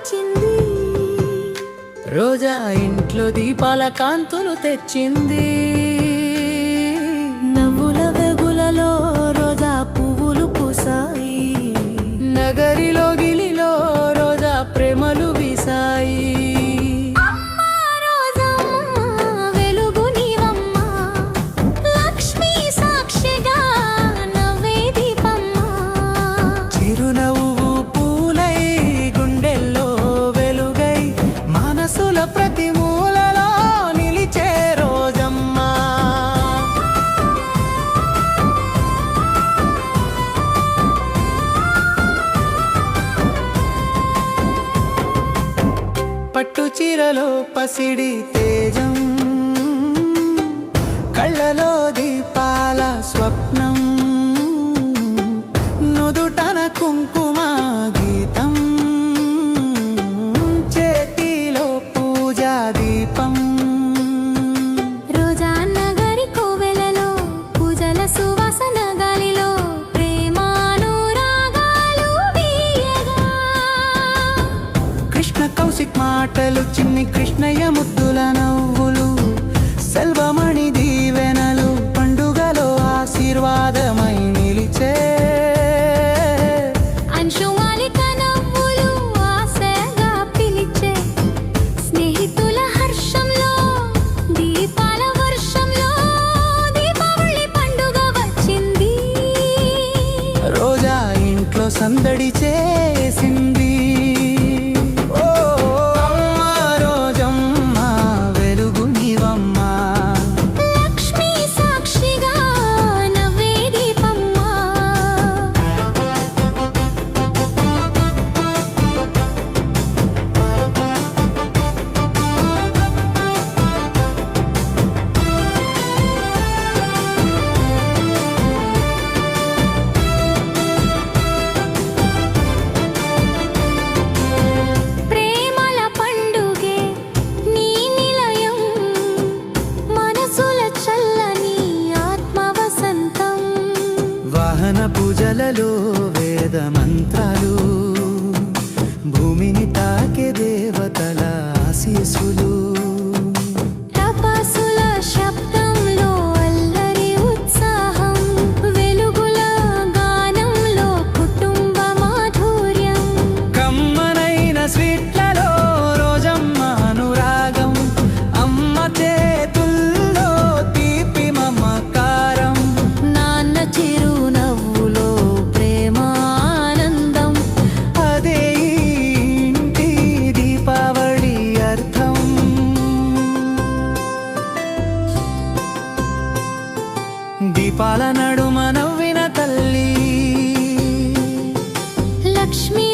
వచ్చింది. రోజా ఇంట్లో దీపాల కాంతులు తెచ్చింది. నవ్వుల వెగులలో రోజా పువ్వులు పూసాయి. నగరిలో గిలిలో రోజా ప్రేమలు వీసాయి. చిరునవ్వు పూలై గుండెల్లో వెలుగై మనసుల ప్రతి మూలలో నిలిచే రోజమ్మ. పట్టు చీరలో పసిడి తేజం, కళ్ళలో దీపాల స్వప్నం, నుదుటన కుంకుమ గీతం, చేతిలో పూజా దీపం. రోజా నగరి కోవెలలో పూజల సువాసన గాలిలో ప్రేమానురాగాలు వీయగా. కృష్ణ కౌశిక్ మాటలు, చిన్ని కృష్ణయ్య ముద్దుల నవ్వులు, సెల్వమణి దీవెనలు పండుగలో ఆశీర్వాదమై నిలిచే. అంశుమాలిక నవ్వులు ఆశగా పిలిచే. స్నేహితుల హర్షంలో దీపాల వర్షంలో దీపావళి పండుగ వచ్చింది. రోజా ఇంట్లో సందడి చేసింది. ఓ అమ్మ రోజమ్మ వెలుగు నీవమ్మ. లక్ష్మీ సాక్షిగా నవ్వే దీపమ్మ. ప్రేమల పండుగే నీ నిలయం, మనసుల చల్లని ఆత్మ వసంతం. వాహన పూజలలో వేద మంత్రాలు, భూమిని తాకే దేవతల ఆశీస్సులు. తపస్సుల శబ్దంలో అల్లరి ఉత్సాహం, వెలుగుల గానంలో కుటుంబ మాధుర్యం. కమ్మనైన స్వీట్లలో రోజమ్మ అనురాగం, అమ్మ చేతుల్లో తీపి మమకారం. నాన్న చిరునవ్వులో ప్రేమానందం. అదే ఈ ఇంటి దీపావళి అర్థం. దీపాల నడుమ నవ్విన తల్లి లక్ష్మీ